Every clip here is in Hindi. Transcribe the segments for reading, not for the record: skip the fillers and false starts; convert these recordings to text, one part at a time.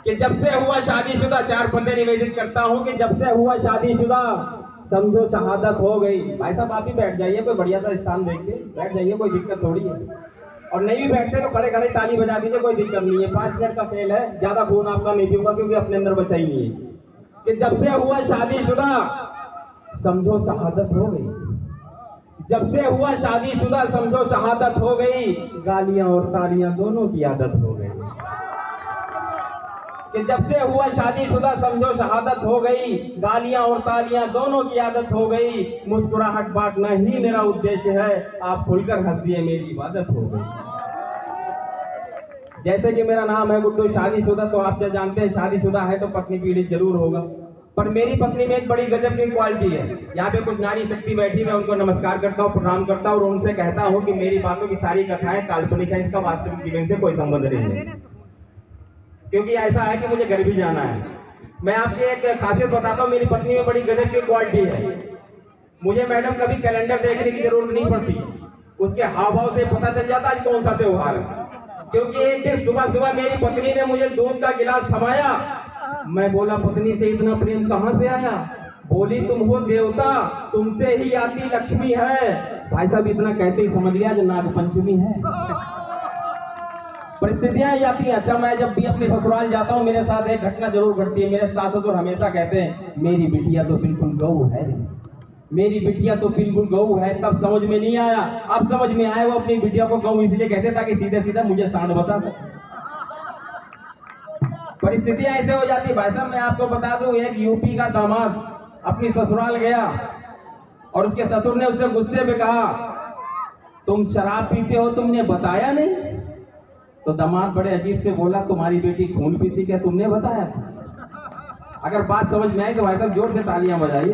कि जब से हुआ शादीशुदा, 4 बंदे निवेदित करता हूँ कि जब से हुआ शादीशुदा समझो शहादत हो गई। भाई साहब आप ही बैठ जाइए, कोई बढ़िया सा स्थान देख के बैठ जाइए, कोई दिक्कत थोड़ी है। और नहीं भी बैठते तो खड़े खड़े ताली बजा दीजिए, कोई दिक्कत नहीं है। 5 मिनट का खेल है, ज्यादा खून आपका नहीं पीऊंगा क्योंकि अपने अंदर बचा ही नहीं है। कि जब से हुआ शादीशुदा समझो शहादत हो गई, जब से हुआ शादीशुदा समझो शहादत हो गई, गालियां और तालियां दोनों की आदत हो गई। कि जब से हुआ शादीशुदा समझो शहादत हो गई, गालियां और तालियां दोनों की आदत हो गई। मुस्कुराहट बांटना ही मेरा उद्देश्य है, आप खुलकर हंस दिए मेरी इबादत हो गई। जैसे कि मेरा नाम है गुड्डू शादीशुदा, तो आप क्या जानते हैं शादीशुदा है तो पत्नी पीड़ित जरूर होगा। पर मेरी पत्नी में एक बड़ी गजब की क्वालिटी है। यहाँ पे कुछ नारी शक्ति बैठी, मैं उनको नमस्कार करता हूँ, प्रणाम करता हूँ और उनसे कहता हूँ कि मेरी बातों की सारी कथाएं काल्पनिक है, इसका वास्तविक जीवन से कोई संबंध नहीं है। क्योंकि ऐसा है कि मुझे घर भी जाना है। मैं आपकी एक खासियत बताता हूँ, मेरी पत्नी में बड़ी गजब की क्वालिटी है। मुझे मैडम कभी कैलेंडर देखने की जरूरत नहीं पड़ती, उसके हाव भाव से पता चल जाता आज कौन सा त्योहार है। क्योंकि एक दिन सुबह सुबह मेरी पत्नी ने मुझे दूध का गिलास थमाया। मैं बोला पत्नी से इतना प्रेम कहाँ से आया? बोली तुम हो देवता, तुमसे ही आती लक्ष्मी है। भाई साहब इतना कहते ही समझ लिया जो नाग पंचमी है। परिस्थितियां आती हैं। अच्छा मैं जब भी अपने ससुराल जाता हूँ मेरे साथ एक घटना जरूर घटती है। मेरे सास ससुर हमेशा कहते हैं मेरी बिटिया तो बिल्कुल गऊ है, मेरी बिटिया तो बिल्कुल गऊ है। तब समझ में नहीं आया, अब समझ में आया वो अपनी बिटिया को गऊ इसलिए कहते ताकि सीधे सीधा मुझे सांड बता सके। परिस्थितियां ऐसे हो जाती। भाई साहब मैं आपको बता दूं, एक यूपी का दामाद अपनी ससुराल गया और उसके ससुर ने उससे गुस्से में कहा तुम शराब पीते हो, तुमने बताया नहीं। तो दामाद बड़े अजीब से बोला तुम्हारी बेटी खून पीती, क्या तुमने बताया था? अगर बात समझ में आई तो भाई साहब जोर से तालियां बजाइए।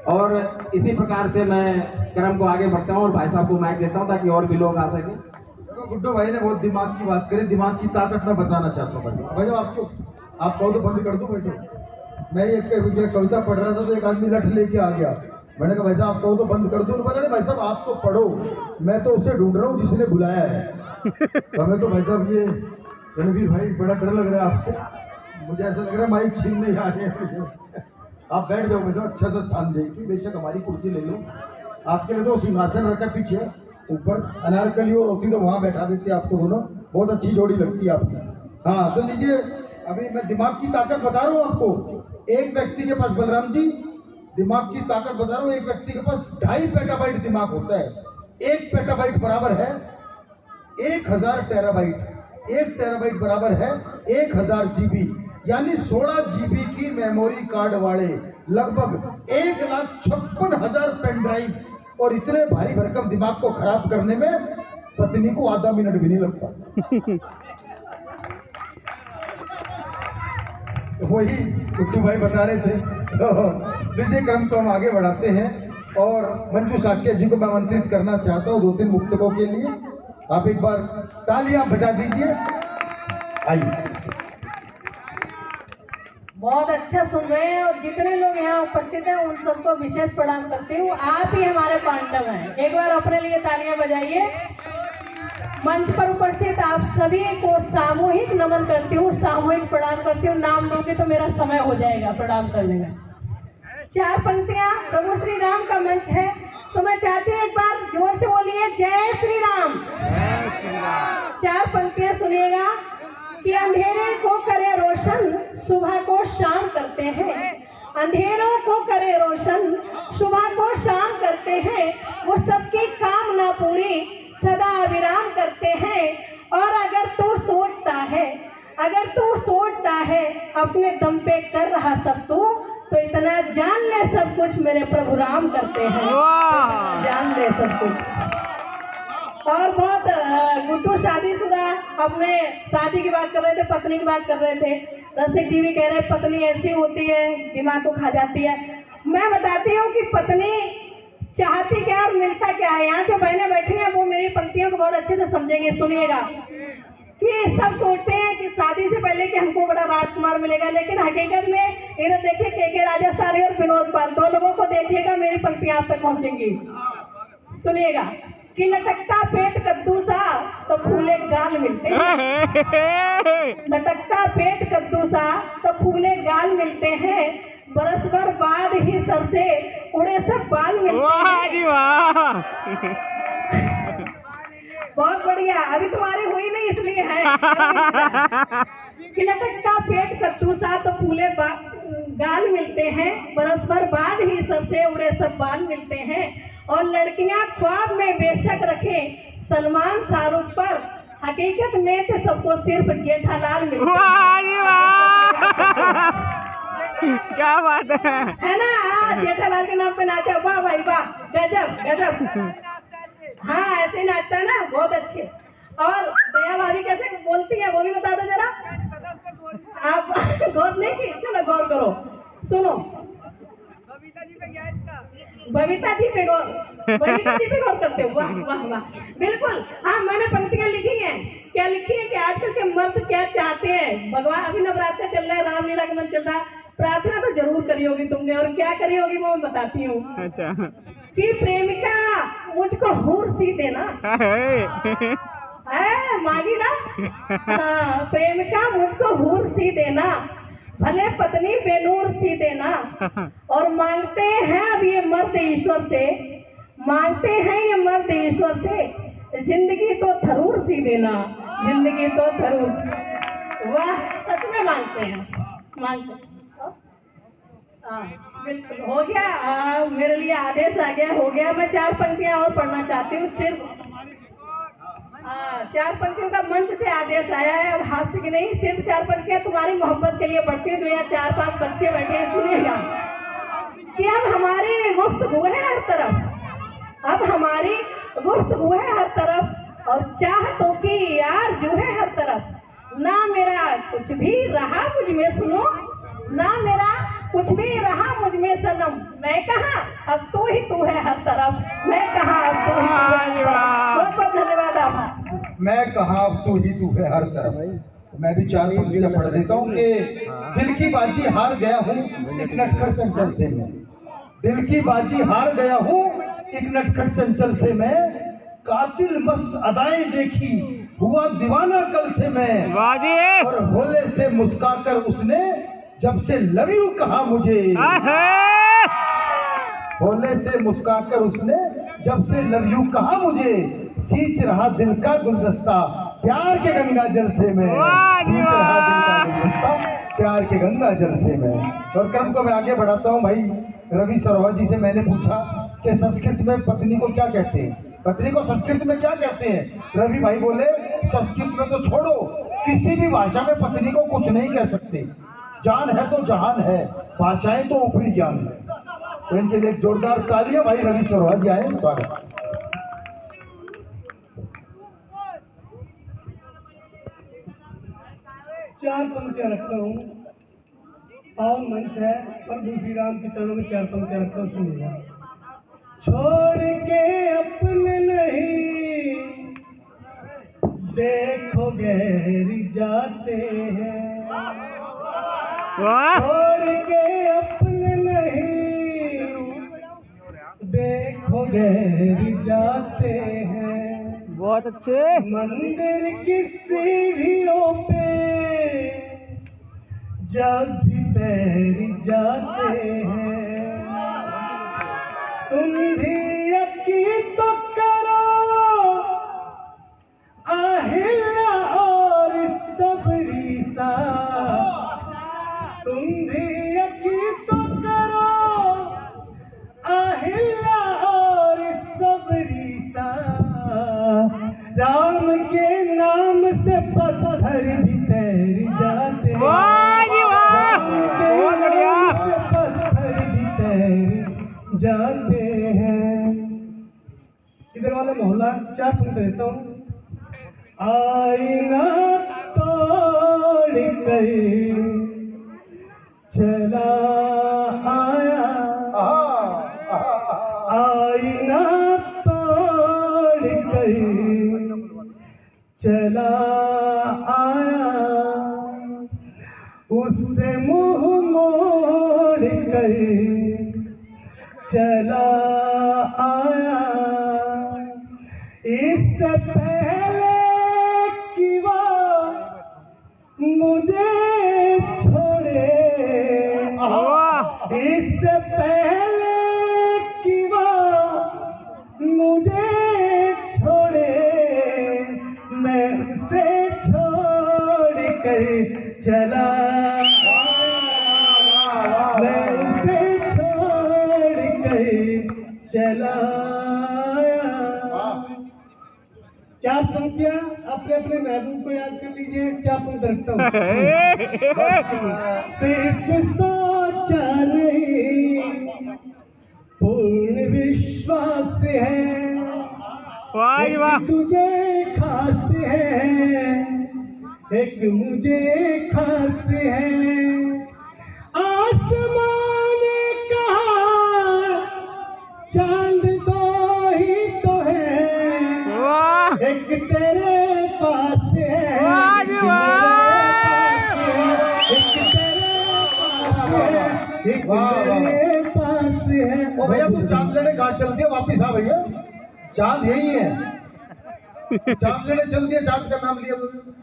और इसी प्रकार से मैं क्रम को आगे बढ़ता हूँ और भाई साहब को माइक देता हूँ ताकि और भी लोग आ सके। गुड्डू भाई ने बहुत दिमाग की बात करी, दिमाग की ताकत मैं बताना चाहता हूँ भाई। आपको आप कहो तो बंद कर दूं वैसे। मैं एक कविता पढ़ रहा था तो एक आदमी लठ लेके आ गया। मैंने कहा भाई साहब आप कहो तो बंद कर दूं। बोला भाई साहब आप तो पढ़ो, मैं तो उसे ढूंढ रहा हूँ जिसने बुलाया है। तो हमें तो भाई साहब ये रणवीर भाई बड़ा डर लग रहा है आपसे, मुझे ऐसा लग रहा है माइक छीनने आ रहे हैं। आप बैठ जाओ भाई साहब, अच्छा सा स्थान देखिए, बेशक हमारी कुर्सी ले लो। आपके लिए तो सिंहासन रखा पीछे, ऊपर अनारकली और होती तो वहां बैठा देते आपको दोनों, बहुत अच्छी जोड़ी लगती है आपकी। हाँ तो लीजिए, अभी मैं दिमाग की ताकत बता रहा हूँ आपको। एक व्यक्ति के पास, बलराम जी दिमाग की ताकत बता रहा हूँ, एक व्यक्ति के पास 2.5 पेटाबाइट दिमाग होता है। 1 पेटाबाइट बराबर है 1000 टेराबाइट। 1 टेराबाइट बराबर है 1000 जीबी, यानी 16 जीबी की मेमोरी कार्ड वाले लगभग 1,56,000 पेन ड्राइव। और इतने भारी भरकम दिमाग को खराब करने में पत्नी को आधा मिनट भी नहीं लगता। वही गुड्डू भाई बता रहे थे। लीजिए क्रम को हम आगे बढ़ाते हैं और मंजू साक्य जी को मैं आमंत्रित करना चाहता हूँ 2-3 मुक्तकों के लिए। आप एक बार तालियां बजा दीजिए। आइए। बहुत अच्छा सुन रहे हैं और जितने लोग यहाँ उपस्थित हैं उन सबको विशेष प्रणाम करती हूँ। आप ही हमारे पांडव हैं, एक बार अपने लिए तालियां बजाइए। मंच पर उपस्थित आप सभी को सामूहिक नमन करती हूँ, सामूहिक प्रणाम करती हूँ। नाम लोगे तो मेरा समय हो जाएगा प्रणाम करने में। 4 पंक्तियां प्रभु श्री राम का मंच है, तो मैं चाहती हूँ एक बार जोर से बोलिए जय श्री राम। 4 पंक्तियां सुनिएगा कि अंधेरे को करे रोशन, सुबह को शाम करते हैं। अंधेरों को करे रोशन, सुबह को शाम करते हैं। वो सबकी कामना पूरी सदा विराम करते हैं। और अगर तू सोचता है, अगर तू सोचता है अपने दम पे कर रहा सब तू, तो इतना जान ले सब कुछ मेरे प्रभु राम करते हैं। जान ले सब कुछ। और बहुत गुड्डू शादीशुदा अपने शादी की बात कर रहे थे, पत्नी की बात कर रहे थे। रसिक जी भी कह रहे पत्नी ऐसी होती है दिमाग को खा जाती है। मैं बताती हूँ कि पत्नी चाहती क्या और मिलता क्या है। यहाँ जो बहनें बैठी हैं वो मेरी पंक्तियों को बहुत अच्छे से समझेंगे। सुनिएगा कि सब सोचते हैं कि शादी से पहले कि हमको बड़ा राजकुमार मिलेगा, लेकिन हकीकत में इधर देखिए के राजा सारी और विनोद पाल, 2 लोगों को देखिएगा, मेरी पंक्तियां आप तक पहुंचेंगी। सुनिएगा कि लटकता पेट कद्दू सा तो फूले गाल बाल मिलते हैं। लटकता पेट कद्दू सा तो फूले गाल मिलते हैं, बरस भर बाद ही सर से उड़े सब बाल मिलते वाह जी वाह। बहुत बढ़िया, अभी तुम्हारी हुई नहीं इसलिए है। कि लटकता पेट कद्दू सा तो फूले गाल मिलते हैं, बरस भर बाद ही सर से उड़े सब बाल मिलते हैं। और लड़कियां ख्वाब में बेशक रखें सलमान शाहरुख पर, हकीकत में तो सबको सिर्फ जेठालाल मिलते हैं। वाह जी वाह। क्या बात है ना? जेठालाल के नाम पे नाचा, वाह भाई वाह, गजब गजब। हाँ ऐसे नाचता है ना, बहुत अच्छे। और दया भाभी कैसे बोलती है वो भी बता दो जरा। आप गौर नहीं की? चलो गौर करो, सुनो। बबीता जी पे गौर करते हो? वाह वाह वाह, बिल्कुल। हाँ मैंने पंक्तियां लिखी हैं। क्या लिखी है कि आजकल के मर्द क्या चाहते हैं। भगवान अभी नवरात्र चल रहा है, रामलीला का मन चल रहा है, प्रार्थना तो जरूर करी होगी तुमने, और क्या करी होगी वो मैं बताती हूँ। अच्छा। कि प्रेमिका मुझको हूर सी देना, मांगी ना। हाँ, प्रेमिका मुझको हूर सी देना, भले पत्नी बेनूर सी देना। और मांगते हैं अब ये मर्द ईश्वर से, मांगते हैं ये मर्द ईश्वर से, जिंदगी तो थरूर सी देना, जिंदगी तो थरूर। वाह, सच में मांगते हैं, मांगते हैं। हाँ बिल्कुल, हो गया। मेरे लिए आदेश आ गया, हो गया। मैं 4 पंक्तियां और पढ़ना चाहती हूँ सिर्फ। 4 पंक्तियों का मंच से आदेश आया है, अब हास्य की नहीं, सिर्फ 4 पंक्तियां तुम्हारी मोहब्बत के लिए पढ़ती हूँ। जो यहाँ 4-5 बच्चे बैठे हैं सुनिएगा कि अब हमारी गुफ्तगू है हर तरफ, अब हमारी गुफ्तगू है हर तरफ, और चाहतों की यार जो है हर तरफ। ना मेरा कुछ भी रहा मुझ में, सुनो, ना मेरा कुछ भी रहा मुझ में सनम, मैं कहा अब तू ही तू है हर तरफ, मैं कहा अब तू ही तू है हर तरफ। बहुत बहुत धन्यवाद आप। मैं कहा अब तू ही तू है हर तरफ। मैं भी 4 पंक्तियां पढ़ देता हूँ कि दिल की बाजी हार गया हूँ एक नटखट चंचल से मैं, दिल की बाजी हार गया हूँ एक नटखट चंचल से मैं, कातिल मस्त अदाएं देखी हुआ दीवाना कल से मैं। और भोले से मुस्काकर उसने जब से लव यू कहा मुझे, भोले से मुस्काकर उसने जब से लव यू कहा मुझे, सींच रहा दिल का गुलदस्ता प्यार के गंगा जल से मैं, सींच रहा दिल का गुलदस्ता प्यार के गंगा जल से मैं। और क्रम को मैं आगे बढ़ाता हूँ। भाई रवि सरोवर जी से मैंने पूछा कि संस्कृत में पत्नी को क्या कहते हैं, पत्नी को संस्कृत में क्या कहते हैं। रवि भाई बोले संस्कृत में तो छोड़ो, किसी भी भाषा में पत्नी को कुछ नहीं कह सकते, जान है तो जहान है, भाषाएं तो ऊपरी ज्ञान है। तो इनके लिए जोरदार तालियां। भाई रवि सरोवर जी आए, स्वागत। चार पंक्तियां रखता हूँ, पावन मंच है, प्रभु श्री राम के चरणों में 4 पंक्तियां रखता हूँ, सुनिएगा। छोड़ के अपने नहीं देखो गहरी जाते हैं, छोड़ के अपने नहीं देखो गहरी जाते हैं। बहुत अच्छे। मंदिर की सीढ़ियों पे जब भी पैर जाते हैं, तुम भी यकीन तो करो आहिला और सबरी सा, तुम भी यकीन तो करो आहिला और सबरी सा, राम के नाम से पत्थर भी तैर जाते हैं, राम के नाम से पत्थर भी तैर जाते हैं। इधर वाला मोहल्ला 4 पंक्ति देता हूँ। आईना तोड़ कर चला आया, आईना तोड़ कर चला आया, उससे मुंह मोड़ कर चला आया, इससे पहले कि चला, मैं उसे छोड़ कर चला। चार पंक्तियां अपने अपने महबूब को याद कर लीजिए। चार पंक्ति रखता हूँ। सिर्फ सोचा नहीं, पूर्ण विश्वास है, वाह वाह, तुझे खास है, एक मुझे खास है। आसमान ने कहा चांद दो ही तो है, वाह एक तेरे पास है, वाह जी वाह, एक तेरे पास है, एक तेरे पास है। ओ भैया तुम चांद लेने कहाँ चल दिए? वापिस आ भैया, चांद यही है। चांद लेने चल दिए, चांद का नाम लिया तुमने।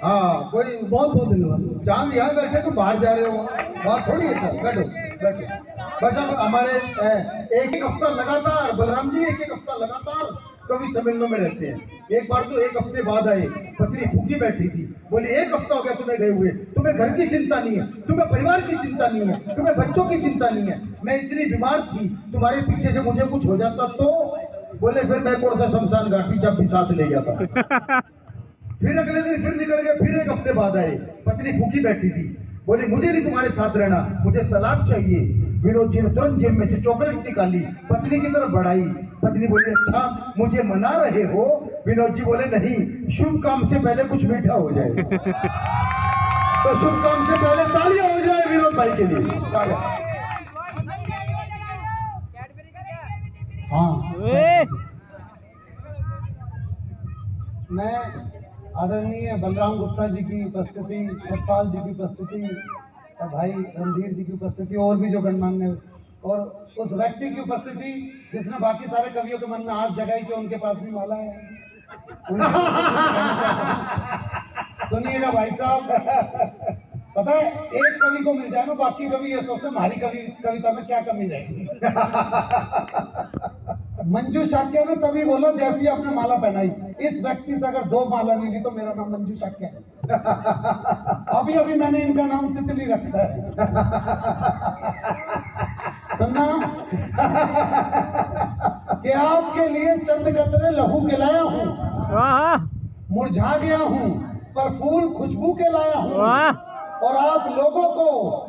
हाँ कोई बहुत बहुत धन्यवाद। चांद यहाँ बैठे तुम बाहर जा रहे हो, बात थोड़ी है सर। बैठो बैठो। बस अब हमारे एक हफ्ता लगातार बलराम जी, एक हफ्ता लगातार कवि सम्मेलनों में रहते हैं। एक बार तो एक हफ्ते बाद आए, पत्नी फूकी बैठी थी, बोली 1 हफ्ता हो गया तुम्हें गए हुए, तुम्हें घर की चिंता नहीं है, तुम्हें परिवार की चिंता नहीं है, तुम्हें बच्चों की चिंता नहीं है। मैं इतनी बीमार थी, तुम्हारे पीछे से मुझे कुछ हो जाता तो। बोले फिर मैं कौन सा शमशान घाटी जब भी साथ ले जाता। फिर अगले दिन फिर निकल गए, फिर 1 हफ्ते बाद आए, पत्नी फूकी बैठी थी, बोली मुझे नहीं तुम्हारे साथ रहना, मुझे तलाक चाहिए। विनोद जी ने तुरंत जेब में से चॉकलेट निकाली, पत्नी की तरफ बढ़ाई। पत्नी बोली अच्छा मुझे मना रहे हो? विनोद जी बोले नहीं, शुभ काम से पहले कुछ मीठा हो जाए। तो शुभ काम से पहले तालियां हो जाए विनोद भाई के लिए। हाँ, ए, मैं आदरणीय बलराम गुप्ता जी की उपस्थिति, सतपाल जी की उपस्थिति और भाई रणधीर जी की उपस्थिति और भी जो गणमान्य और उस व्यक्ति की उपस्थिति जिसने बाकी सारे कवियों के मन में आस जगाई कि उनके पास भी माला है। सुनिएगा भाई साहब, पता है एक कवि को मिल जाए ना, बाकी कवि ये सोचते हमारी कविता में क्या कमी रहेगी। मंजू शाक्य ने तभी बोला जैसी आपने माला पहनाई, इस व्यक्ति से अगर 2 माला नहीं ली तो मेरा नाम मंजू शाक्य है। अभी अभी मैंने इनका नाम तितली रखा है। सुनना कि आपके लिए चंद कतरे लहू के लाया हूँ, वाह मुरझा गया हूँ पर फूल खुशबू के लाया हूँ, वाह, और आप लोगों को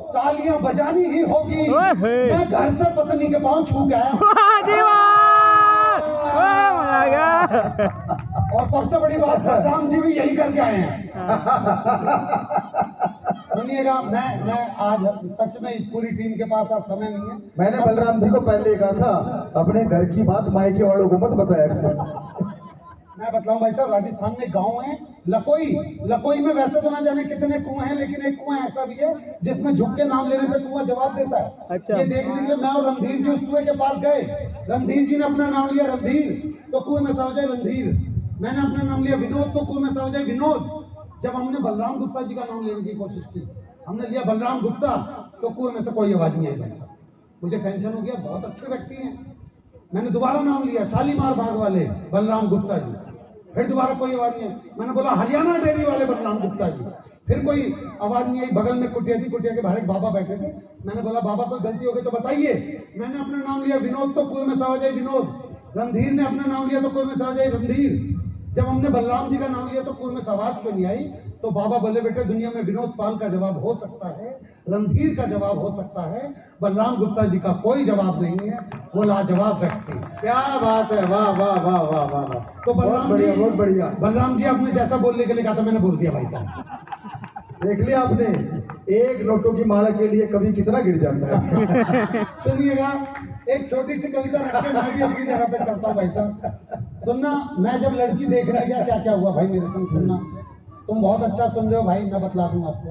तालियां बजानी ही होगी। ओहे। मैं घर से पत्नी के पांव छू गया वाह जी वाह, वाह, मजा आ गया। और सबसे बड़ी बात बलराम जी भी यही करके आए हैं। सुनिएगा, मैं आज सच में इस पूरी टीम के पास आज समय नहीं है। मैंने बलराम जी को पहले कहा था अपने घर की बात मायके वालों को मत बताया। मैं बतलाऊं भाई साहब, राजस्थान में गांव है लकोई में वैसे तो ना जाने कितने कुएं हैं, लेकिन एक कुआं ऐसा भी है जिसमें झुक के नाम लेने पे कुआं जवाब देता है। अच्छा। ये देखने के लिए मैं और रणधीर जी उस कुएं के पास गए। रणधीर जी ने अपना नाम लिया रणधीर, तो कुएं में समझ जाए रणधीर। मैंने अपना नाम लिया विनोद, तो कुएं में समझ जाए विनोद। जब हमने बलराम गुप्ता जी का नाम लेने की कोशिश की, हमने लिया बलराम गुप्ता, तो कुएं में से कोई आवाज नहीं आई भाई साहब। मुझे टेंशन हो गया, बहुत अच्छे व्यक्ति हैं। मैंने दोबारा नाम लिया शालीमार बाग वाले बलराम गुप्ता जी, फिर दोबारा कोई आवाज नहीं आई। मैंने बोला हरियाणा डेयरी वाले बलराम गुप्ता जी, फिर कोई आवाज नहीं आई। बगल में कुटिया थी, कुटिया के बाहर एक बाबा बैठे थे। मैंने बोला बाबा कोई गलती हो गई तो बताइए। मैंने अपना नाम लिया विनोद, तो कुएं में से आवाज आई विनोद। रणधीर ने अपना नाम लिया तो कुएं में से आवाज आई रणधीर। जब हमने बलराम जी का नाम लिया तो कुएं में से आवाज क्यों नहीं आई? तो बाबा बोले बेटे दुनिया में विनोद पाल का जवाब हो सकता है, रणधीर का जवाब हो सकता है, बलराम गुप्ता जी का कोई जवाब नहीं है, वो लाजवाब व्यक्ति। क्या बात है, वाह वाह वाह वाह वाह वाह। तो बलराम जी, बहुत बढ़िया। बलराम जी आपने जैसा बोलने के लिए कहा था मैंने बोल दिया भाई साहब। देख लिया आपने, एक नोटों की माला के लिए कभी कितना गिर जाता है। सुनिएगा, एक छोटी सी कविता रख के मैं भी अपनी जगह पे चलता हूँ भाई साहब। सुनना, मैं जब लड़की देखने गया क्या क्या हुआ भाई मेरे संग, सुनना। तुम बहुत अच्छा सुन रहे हो भाई, मैं बतला दूं आपको।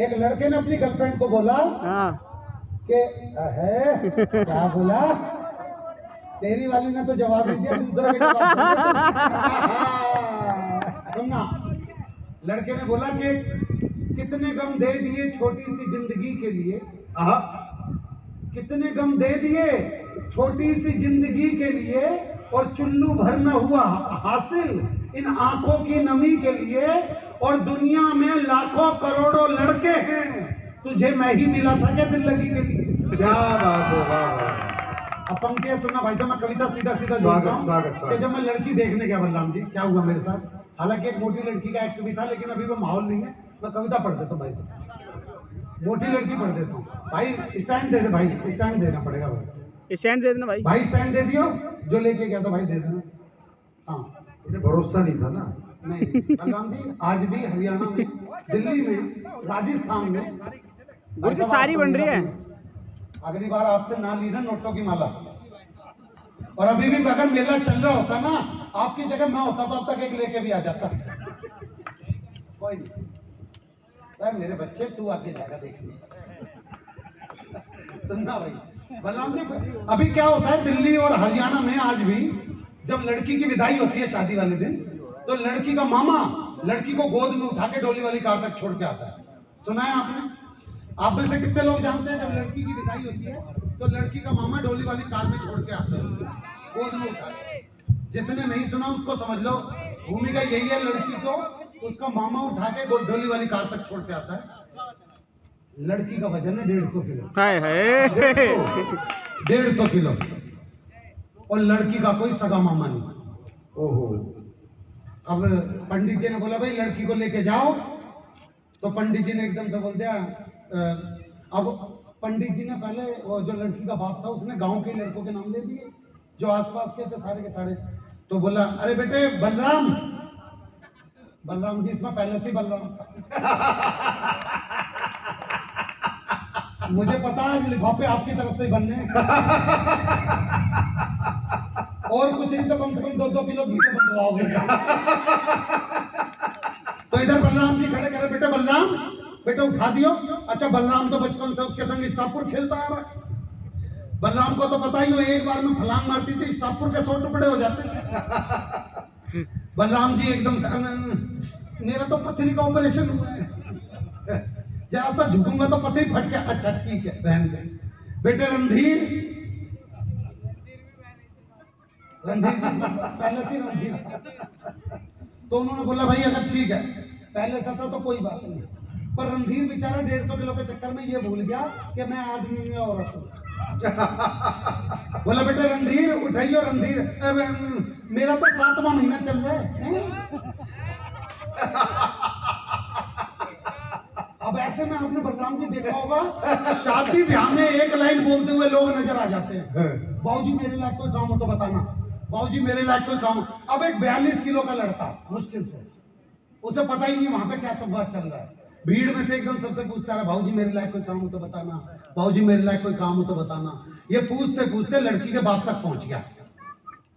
एक लड़के ने अपनी गर्लफ्रेंड को बोला कि है क्या बोला, तेरी वाली ने तो जवाब नहीं दिया, दूसरा के जवाब सुनना। लड़के ने बोला कि कितने गम दे दिए छोटी सी जिंदगी के लिए, कितने गम दे दिए छोटी सी जिंदगी के लिए, और चुल्लू भर न हुआ हासिल, इन आंखों की नमी के लिए, और दुनिया में लाखों करोड़ों लड़के हैं, तुझे मैं ही मिला था क्या दिल लगी के लिए? क्या बात है, वाह वाह। अब पंक्तियां सुनना भाई साहब, मैं कविता सीधा सीधा जोड़ता हूँ कि जब मैं लड़की देखने गया बलराम जी, क्या हुआ मेरे साथ, हालांकि एक मोटी लड़की का एक्ट भी था, लेकिन अभी वो माहौल नहीं है, मैं कविता पढ़ देता हूँ भाई साहब, मोटी लड़की पढ़ देता हूँ। भाई स्टैंड दे दे, भाई स्टैंड देना पड़ेगा भाई, स्टैंड दे देना भाई। भाई स्टैंड दे दियो, जो लेके गया था भाई दे देना। हाँ भरोसा नहीं था ना। नहीं बलराम जी, आज भी हरियाणा में, दिल्ली में, राजस्थान में गुरु जी सारी बन रही है। अगली बार आपसे ना ली ना नोटों की माला, और अभी भी अगर मेला चल रहा होता ना, आपकी जगह मैं होता तो अब तक एक लेके भी आ जाता। कोई नहीं मेरे बच्चे, तू आगे जाकर देखनी सुनना भाई बलराम जी। अभी क्या होता है दिल्ली और हरियाणा में, आज भी जब लड़की की विदाई होती है शादी वाले दिन, तो लड़की का मामा लड़की को गोद में उठा के डोली वाली कार तक छोड़ के आता है। सुना है आपने? आप में से कितने लोग जानते हैं जब लड़की की विदाई होती है तो लड़की का मामा डोली वाली कार में छोड़ के आता है, उसको गोद में उठा के। जिसने नहीं सुना उसको समझ लो, भूमिका यही है, लड़की को उसका मामा उठा के डोली वाली कार तक छोड़ के आता है। लड़की का वजन है 150 किलो, हाय हाय 150 किलो, और लड़की का कोई सगा मामा नहीं। ओहो। अब पंडित जी ने बोला भाई लड़की को लेके जाओ, तो पंडित जी ने एकदम से बोल दिया, अब पंडित जी ने पहले वो जो लड़की का बाप था उसने गांव के लड़कों के नाम ले दिए जो आसपास के थे सारे के सारे। तो बोला अरे बेटे बलराम, बलराम जी इसमें पहले से बलराम था। मुझे पता है लिफाफे आपकी तरफ से बनने और कुछ नहीं तो कम से कम 2-2 किलो घी तो बंधवाओगे। तो इधर बलराम जी खड़े करे, बेटे बलराम, बेटे उठा दियो। अच्छा बलराम तो बचपन से उसके संग स्टापुर खेलता आ रहा है, बलराम को तो पता ही हो, एक बार में फलांग मारती थी स्टापुर के 100 टुकड़े हो जाते थे। बलराम जी एकदम से, मेरा तो पथरी का ऑपरेशन हुआ है, जरा सा झुकूंगा तो पथरी फट गया। अच्छा ठीक है रहने दे। बेटे रणधीर, रणधीर जी पहले से रणधीर, तो उन्होंने बोला भाई अगर ठीक है पहले से था तो कोई बात नहीं, पर रणधीर बेचारा 150 किलो के चक्कर में ये भूल गया कि मैं आदमी में औरत हूँ। बोला बेटे रणधीर उठाइयो, रणधीर मेरा तो 7वां महीना चल रहा है। अब ऐसे में आपने बलराम जी देखा होगा शादी ब्याह में एक लाइन बोलते हुए लोग नजर आ जाते हैं, बाबूजी मेरे लायक कोई काम हो तो बताना, बाबूजी मेरे लायक कोई काम। अब एक 42 किलो का लड़का मुश्किल से, उसे पता ही नहीं वहां पे क्या संवाद चल रहा है, भीड़ में से एकदम सबसे पूछता है बाबूजी मेरे लायक कोई काम हो तो बताना, बाबूजी मेरे लायक कोई काम हो तो बताना। ये पूछते पूछते लड़की के बाप तक पहुंच गया,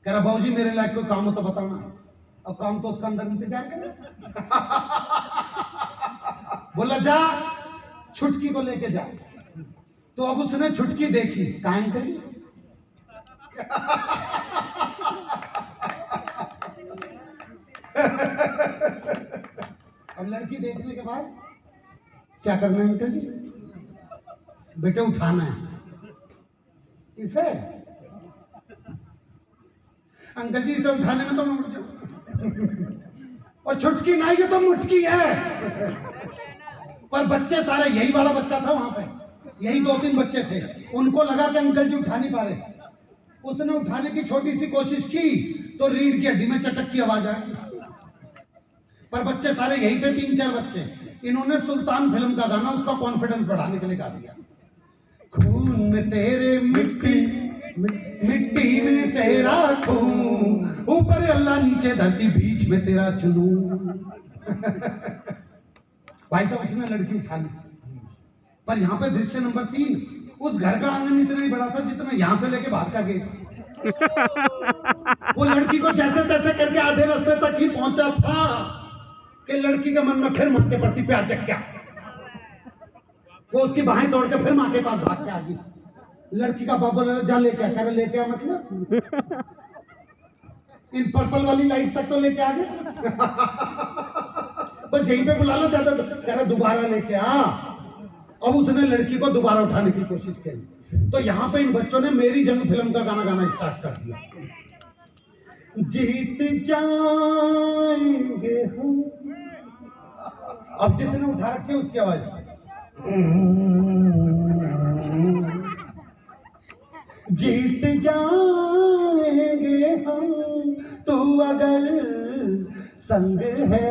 कह रहा बाबूजी मेरे लायक कोई काम हो तो बताना। अब काम तो उसका अंदर इंतजार कर रहा। बोला जा छुटकी को लेके जा। तो अब उसने छुटकी देखी, कायम करी। अब लड़की देखने के बाद क्या करना है अंकल जी? बेटे उठाना है इसे। अंकल जी इसे उठाने में तो मैं उठ जाऊं, और छुटकी ना, ये तो मुटकी है। पर बच्चे सारे, यही वाला बच्चा था वहां पे, यही 2-3 बच्चे थे, उनको लगा कि अंकल जी उठा नहीं पा रहे। उसने उठाने की छोटी सी कोशिश की तो रीढ़ की हड्डी में चटक की आवाज आ गई। पर बच्चे सारे यही थे, 3-4 बच्चे। इन्होंने सुल्तान फिल्म का गाना उसका कॉन्फिडेंस बढ़ाने के लिए गा दिया, खून में तेरे मिट्टी, मिट्टी में तेरा खून, ऊपर अल्लाह नीचे धरती, बीच में तेरा जुनून। भाई साहब उसने लड़की उठा ली, पर यहाँ पे दृश्य नंबर 3, उस घर का आंगन इतना ही बड़ा था जितना यहाँ से लेके बाहर का गेट। वो लड़की को जैसे तैसे करके आधे रास्ते तक ही पहुंचा था कि लड़की के मन में फिर मां के प्रति प्यार जग गया। वो उसकी बाहें तोड़ के फिर मां के पास भाग के आ गई। लड़की का बाप बोला जा लेके आ, कह रहा लेके आ मतलब इन पर्पल वाली लाइट तक तो लेके आ गए, बस यहीं पे बुला लो ज्यादा, कह रहा दोबारा लेके आ। अब उसने लड़की को दोबारा उठाने की कोशिश की, तो यहाँ पे इन बच्चों ने मेरी जंग फिल्म का गाना गाना स्टार्ट कर दिया। जीत जाएंगे हम। अब जिसने उठा रखी है उसकी आवाज, जीत जाएंगे हम तू अगर संग है।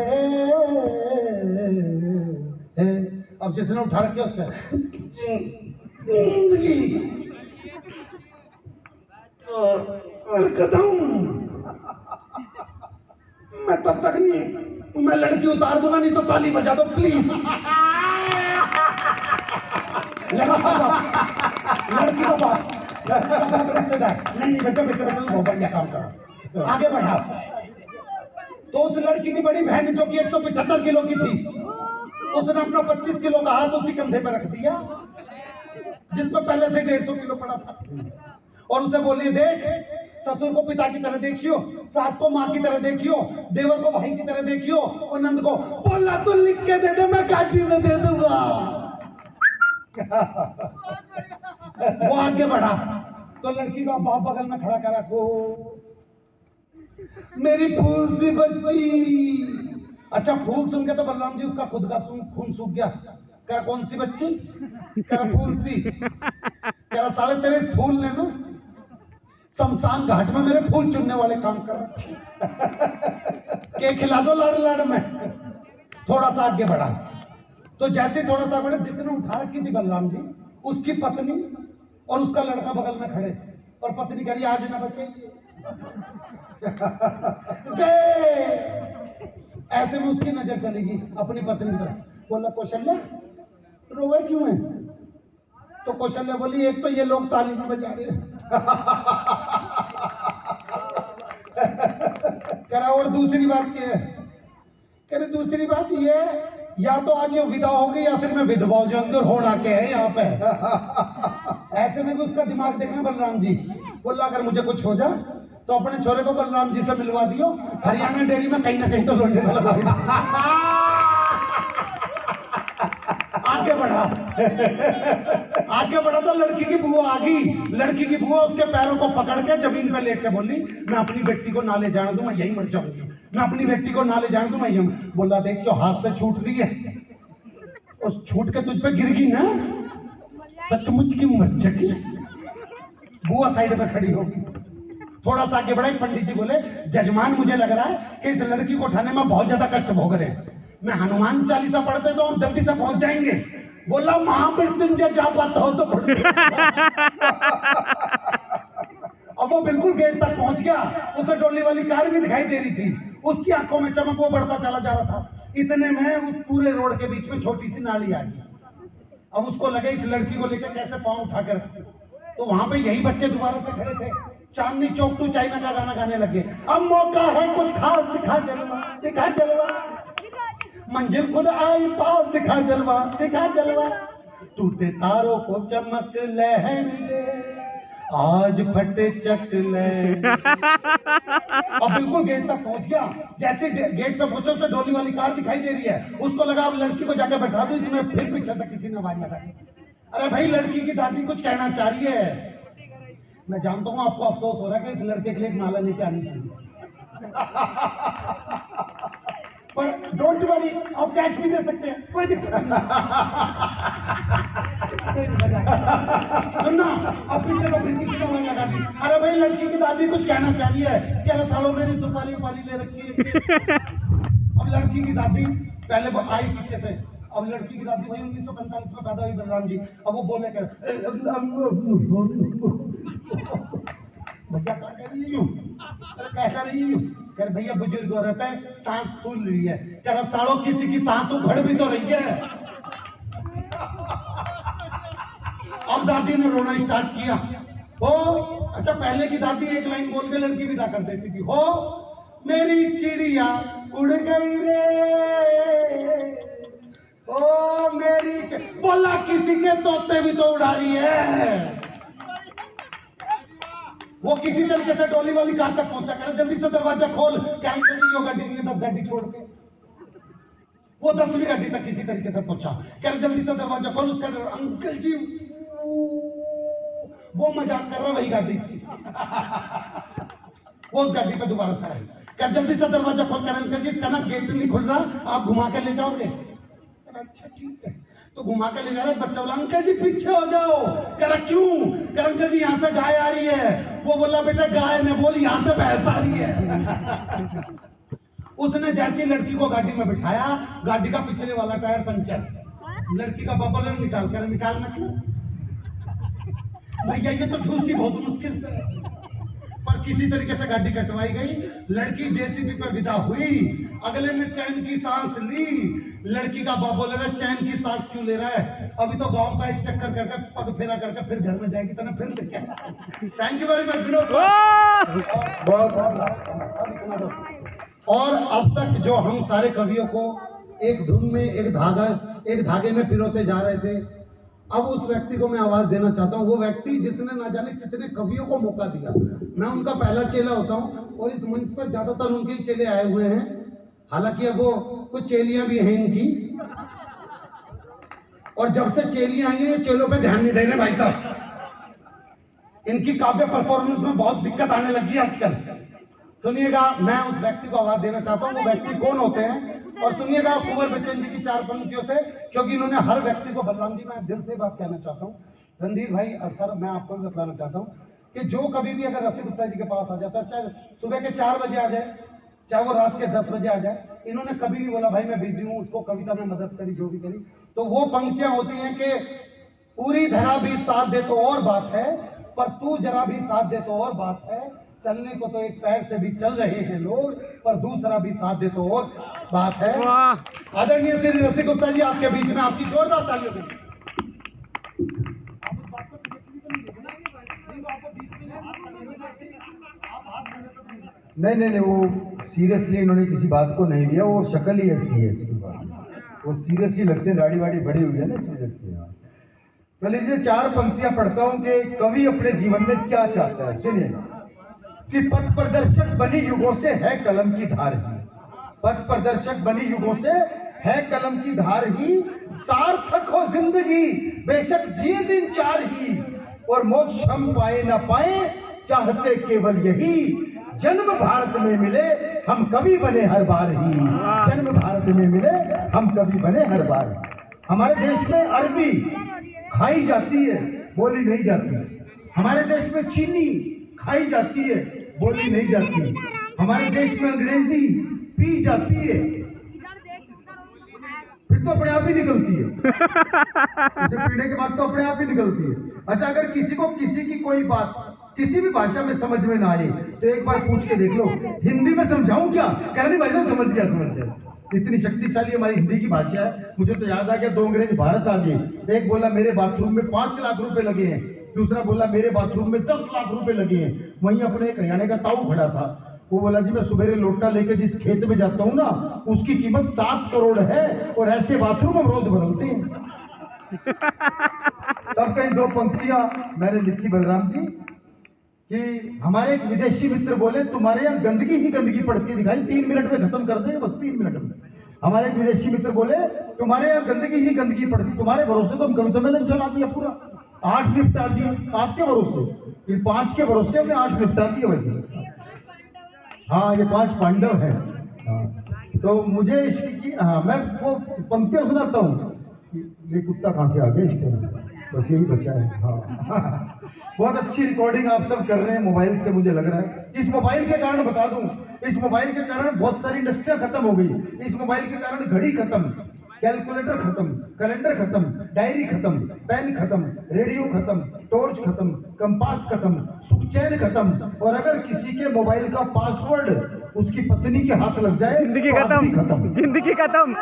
अब जिसने उठा रखी है उसका, और कदम मैं तब तक नहीं, मैं लड़की उतार दूंगा, नहीं तो ताली बजा दो प्लीज। लड़की को बात रिश्तेदार नहीं बेटा बेटा बेटा बहुत बढ़िया काम करो, आगे बढ़ा। तो उस लड़की की बड़ी बहन जो कि 175 किलो की थी, उसने अपना 25 किलो का हाथ उसी कंधे पे रख दिया जिसमें पहले से 150 किलो पड़ा था, और उसे बोलिए देख, ससुर को पिता की तरह देखियो, सास को माँ की तरह देखियो, देवर को भाई की तरह देखियो, और नंद को बोला तू लिख के दे दे, मैं काटी में दे दूंगा। वो आगे बढ़ा तो लड़की का बाप बगल में खड़ा करा को, मेरी फूल सी बच्ची। अच्छा, फूल सुन के तो बलराम जी उसका खुद का खून सूख गया। कह कौन सी बच्ची? कह फूल सी। कह साले तेरे इस फूल ने ना शमशान घाट में मेरे फूल चुनने वाले काम कर के खिला दो लाड़ लाड़ में। थोड़ा सा आगे बढ़ा तो जैसे थोड़ा सा बढ़े, जिसने उठा रखी थी बलराम जी, उसकी पत्नी और उसका लड़का बगल में खड़े, और पत्नी कह रही आज ना बचे। ऐसे में उसकी नजर चलेगी अपनी पत्नी की तरफ। बोला कौशल्या रोवे क्यों है? तो कौशल्या बोली एक तो ये लोग ताली नहीं बजा रहे करा, और दूसरी बात क्या है? कह रहे दूसरी बात ये है, या तो आज ये विदा हो गई या फिर मैं विधवा जो अंदर होना के है यहाँ पे। ऐसे में भी उसका दिमाग देखना बलराम जी। बोला अगर मुझे कुछ हो जाए तो अपने छोरे को बलराम जी से मिलवा दियो, हरियाणा डेयरी में कहीं ना कहीं तो लौंडे को लगा। आगे बढ़ा आगे बढ़ा तो लड़की की बुआ आ गई। लड़की की बुआ उसके पैरों को पकड़ के जमीन पे लेट के बोली, मैं अपनी बेटी को ना ले जाने दूं, मैं यहीं मर जाऊंगी। मैं अपनी बेटी को ना ले जाने दूं, मैं यहीं। बोला देखियो हाथ से छूट रही है, उस छूट के तुझ पे गिर गई ना, सचमुच की मर जाएगी। बुआ साइड में खड़ी होगी। थोड़ा सा आगे बढ़ा, पंडित जी बोले जजमान मुझे लग रहा है कि इस लड़की को उठाने में बहुत ज्यादा कष्ट भोग रहे हैं, मैं हनुमान चालीसा पढ़ते तो हम जल्दी से पहुंच जाएंगे। बोला महामृत्युंजय जा पाता हो तो अब वो बिल्कुल गेट तक पहुंच गया। उसे डोली वाली कार भी दिखाई दे रही थी, उसकी आंखों में चमक वो बढ़ता चला जा रहा था। इतने में उस पूरे रोड के बीच में छोटी सी नाली आ गई। अब उसको लगे इस लड़की को लेकर कैसे पांव उठाकर, तो वहां पे यही बच्चे दोबारा से खड़े थे, चांदनी चौक टू चाइना का गाना गाने लगे। अब मौका है कुछ खास, दिखा जलवा, दिखा जलवा, मंजिल खुद आई पास, दिखा जलवा, दिखा जलवा, टूटे तारों को चमक लहर दे, आज फटे चकले। अब बिल्कुल गेट तक पहुंच गया। जैसे गेट पे पहुंचे उसे डोली वाली कार दिखाई दे रही है। उसको लगा अब लड़की को जाकर बैठा दूं, जिन्हें फिर पीछे से किसी ने आवाज लगाई, अरे भाई लड़की की दादी कुछ कहना चाह रही है। मैं जानता हूं आपको अफसोस हो रहा है कि इस लड़के के लिए एक माला लेके आनी चाहिए पर डोंट वरी, आप कैश भी दे सकते हैं, कोई दिक्कत नहीं। सुनना, अब पीछे तो फिर किसी को आवाज लगा दी, अरे भाई लड़की की दादी कुछ कहना चाह रही है। क्या सालों मेरी सुपारी उपारी ले रखी है। अब लड़की की दादी पहले आई पीछे से, अब लड़की की दादी वही 1945 में पैदा हुई बलराम जी। अब वो बोले कर भैया क्या कह रही है, अरे क्या कह रही है, कर भैया बुजुर्ग हो रहता है, सांस फूल रही है। कह सालों किसी की सांस उखड़ भी तो रही है। अब दादी ने रोना स्टार्ट किया। हो अच्छा, पहले की दादी एक लाइन बोल के लड़की विदा कर देती थी, हो मेरी चिड़िया उड़ गई रे, ओ मेरी बोला किसी के तोते भी तो उड़ा रही है। वो किसी तरीके से डोली वाली कार तक पहुंचा, कर जल्दी से दरवाजा खोल, क्या यो गाड़ी नहीं है 10 गाड़ी छोड़ के। वो 10वीं गाड़ी तक किसी तरीके से पहुंचा, कह जल्दी से दरवाजा खोल। उसका अंकल जी वो मजाक कर रहा, वही गाड़ी थी। वो उस गाड़ी पे दोबारा से आई, क्या जल्दी से दरवाजा खोल कर अंकल जी इसका ना गेट नहीं खुल रहा, आप घुमा कर ले जाओगे? अच्छा ठीक है, तो घुमा कर ले जा रहा है। बच्चा बोला अंकल जी पीछे हो जाओ। कह रहा क्यों? कह रहा अंकल जी यहाँ से गाय आ रही है। वो बोला बेटा गाय ने बोली यहाँ से भैंस आ रही है। उसने जैसी लड़की को गाड़ी में बिठाया, गाड़ी का पिछले वाला टायर पंचर, लड़की का बबल निकाल कर, निकाल मतलब भैया ये तो ठूसी बहुत मुश्किल से, पर किसी तरीके से गाड़ी कटवाई गई। लड़की जेसीबी पे विदा हुई, अगले ने चैन की सांस ली। लड़की का बाप बोले रहा चैन की सांस क्यों ले रहा है, अभी तो गांव का एक चक्कर करके पग फेरा करके फिर घर में जाएगी, तो फिर लेके। Thank you very much Vinod. और अब तक जो हम सारे कवियों को एक धुन में एक धागे में पिरोते जा रहे थे, अब उस व्यक्ति को मैं आवाज देना चाहता हूँ। वो व्यक्ति जिसने ना जाने कितने कवियों को मौका दिया, मैं उनका पहला चेला होता हूँ और इस मंच पर ज्यादातर उनके ही चेले आए हुए हैं। हालांकि अब वो कुछ चेलियां भी हैं इनकी, और जब से चेलियां आई हैं चेलों पे ध्यान नहीं दे रहे भाई साहब। इनकी काव्य परफॉर्मेंस में बहुत दिक्कत आने लगी है आजकल। सुनिएगा, मैं उस व्यक्ति को आवाज देना चाहता हूँ। वो व्यक्ति कौन होते हैं, और सुनिएगा कुंवर बच्चन जी की 4 पंक्तियों से, क्योंकि इन्होंने हर व्यक्ति को, बलराम जी मैं दिल से बात कहना चाहता हूँ, रणधीर भाई सर मैं आपको भी बताना चाहता हूँ कि जो कभी भी अगर रसिक गुप्ता जी के पास आ जाता है, चाहे सुबह के 4 बजे आ जाए, चाहे वो रात के 10 बजे आ जाए, इन्होंने कभी नहीं बोला भाई मैं बिजी हूँ, उसको कविता में मदद करी जो भी करी। तो वो पंक्तियां होती हैं कि पूरी धरा भी साथ दे तो और बात है, पर तू जरा भी साथ दे तो और बात है। चलने को तो एक पैर से भी चल रहे हैं लोग, पर दूसरा भी साथ दे तो और बात है। आदरणीय श्री रसिक गुप्ता जी आपके बीच में आपकी जोरदार तालियों दें। नहीं, वो सीरियसली इन्होंने किसी बात को नहीं लिया, वो शक्ल ही ऐसी है इसकी बात, वो सीरियसली लगते हैं, दाढ़ी वाड़ी बड़ी हुई है ना इस वजह से। तो लीजिए 4 पंक्तियां पढ़ता हूं कि कवि अपने जीवन में क्या चाहता है। सुनिए कि पथ प्रदर्शक बनी युगों से है कलम की धार ही, पथ प्रदर्शक बनी युगों से है कलम की धार ही, सार्थक हो जिंदगी बेशक जिए दिन 4 ही, और मोक्ष हम पाए न पाए चाहते केवल यही, जन्म भारत में मिले हम कवि बने हर बार ही, जन्म भारत में मिले हम कवि बने हर बार। हमारे देश में अरबी खाई जाती है, बोली नहीं जाती। हमारे देश में चीनी खाई जाती है, बोली नहीं जाती। हमारे देश में अंग्रेजी पी जाती है, फिर तो अपने आप ही निकलती है। इसे पीने के बाद तो अपने आप ही निकलती है। अच्छा, अगर किसी को किसी की कोई बात किसी भी भाषा में समझ में ना आए तो एक बार पूछ के देख लो, हिंदी में समझाऊं क्या? कह रही भाई साहब समझ गया। इतनी शक्तिशाली हमारी हिंदी की भाषा है। मुझे तो याद आ गया 2 अंग्रेज भारत आ गए। एक बोला मेरे बाथरूम में 5 लाख रुपए लगे हैं, दूसरा बोला मेरे बाथरूम में 10 लाख रुपए लगे हैं। वहीं अपने एक हरियाणा का ताऊ खड़ा था, वो बोला जी मैं सुबेरे लोटा लेके जिस खेत में जाता हूँ ना, उसकी कीमत 7 करोड़ है, और ऐसे बाथरूम हम रोज बदलते हैं। तब कहीं 2 पंक्तियां मैंने लिखी बलराम जी कि हमारे एक विदेशी मित्र बोले तुम्हारे यहाँ गंदगी ही गंदगी पड़ती है दिखाई, 3 मिनट में खत्म कर देंगे, बस 3 मिनट में। हमारे एक विदेशी मित्र बोले तुम्हारे यहाँ गंदगी ही गंदगी पड़ती, तुम्हारे भरोसे तो हम कवि सम्मेलन चला दिया पूरा, 8 निपटा दिए आपके भरोसे, इन 5 के भरोसे हमने 8 निपटा दिए। वैसे हाँ, ये 5 पांडव हैं। हाँ, तो मुझे इसकी मैं वो पंक्तियां सुनाता हूँ। ये कुत्ता कहाँ से आ गया इस टाइम, बस यही बचा है। हाँ बहुत अच्छी रिकॉर्डिंग आप सब कर रहे हैं मोबाइल से, मुझे लग रहा है। इस मोबाइल के कारण बता दूं, इस मोबाइल के कारण बहुत सारी इंडस्ट्रियां खत्म हो गई। इस मोबाइल के कारण घड़ी खत्म, कैलकुलेटर खत्म, कैलेंडर खत्म, डायरी खत्म, पेन खत्म, रेडियो खत्म, टॉर्च खत्म, कंपास खत्म, सुखचैन खत्म, और अगर किसी के मोबाइल का पासवर्ड उसकी पत्नी के हाथ लग जाए, जिंदगी खत्म, जिंदगी खत्म।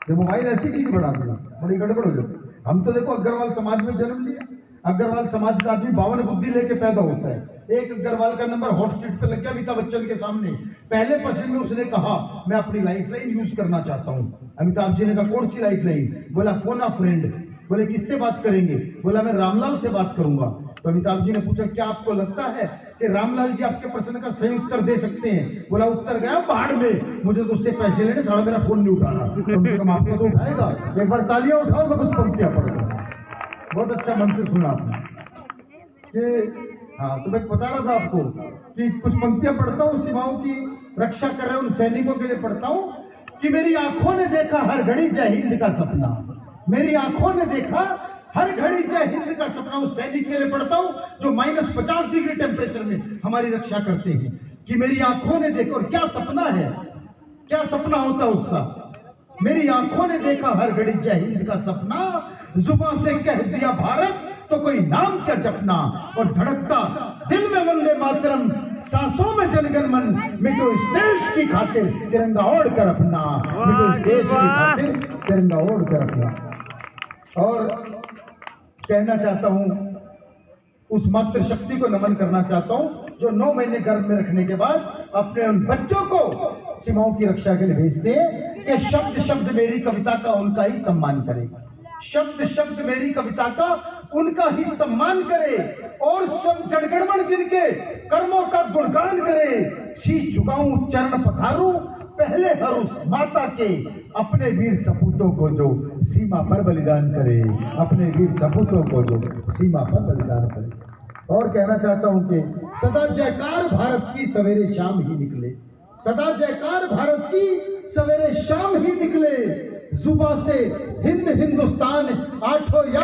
ये मोबाइल ऐसी चीज बना दी, बड़ी गड़बड़ हो जाती। हम तो देखो अग्रवाल समाज में जन्म लिया, अग्रवाल समाज का आदमी 52 बुद्धि लेके पैदा होता है। एक अग्रवाल का नंबर हॉट सीट पे लग गया अमिताभ बच्चन के सामने, पहले प्रश्न में उसने कहा मैं अपनी लाइफ लाइन यूज करना चाहता हूँ। अमिताभ जी ने कहा कौन सी लाइफ लाइन? बोला फोन अ फ्रेंड। बोले किससे बात करेंगे? बोला मैं रामलाल से बात करूंगा। तो अमिताभ जी ने पूछा क्या आपको लगता है कि रामलाल जी आपके प्रश्न का सही उत्तर दे सकते हैं? बोला उत्तर गया पहाड़ में, मुझे तो उससे पैसे लेने, साला मेरा फोन नहीं उठा रहा। कम से कम आपको तो उठाएगा। एक बार तालियां उठाओ, मैं कुछ पंक्तियां पढ़ दूं। बहुत अच्छा मन से सुना आपने कि हाँ, तो मैं बता रहा था आपको कि कुछ पंक्तियां पढ़ता हूँ, सीमाओं की रक्षा कर रहे उन सैनिकों के लिए पढ़ता हूँ कि मेरी आंखों ने देखा हर घड़ी जय हिंद का सपना, मेरी आंखों ने देखा हर घड़ी जय हिंद का सपना। उस सैनिक के लिए पढ़ता हूँ जो -50 डिग्री टेम्परेचर में हमारी रक्षा करते हैं, कि मेरी आंखों ने देखा। और क्या सपना है, क्या सपना होता है उसका? मेरी आंखों ने देखा हर घड़ी जय हिंद का सपना, जुबान से कह दिया भारत तो कोई नाम क्या जपना। और धड़कता दिल में वंदे मातरम, सांसों में जनगण मन, मिटो इस देश की खातिर तिरंगा ओढ़ कर अपना, मिटो इस देश की खातिर तिरंगा ओढ़ कर अपना। और कहना चाहता हूं, उस मातृशक्ति को नमन करना चाहता हूं जो 9 महीने गर्भ में रखने के बाद अपने उन बच्चों को सीमाओं की रक्षा के लिए भेजते हैं कि शब्द शब्द मेरी कविता का उनका ही सम्मान करे, शब्द शब्द मेरी कविता का उनका ही सम्मान करे, और सब जनगणमन जिनके कर्मों का गुणगान करे। शीश झुकाऊं चरण पधारूं पहले हर उस माता के, अपने वीर सपूतों को जो सीमा पर बलिदान करे, अपने वीर सपूतों को जो सीमा पर बलिदान करे। और कहना चाहता हूं कि सदा जयकार भारत की सवेरे शाम ही निकले, सदा जयकार भारत की सवेरे शाम ही निकले, जुबां से हिंद हिंदुस्तान आठों या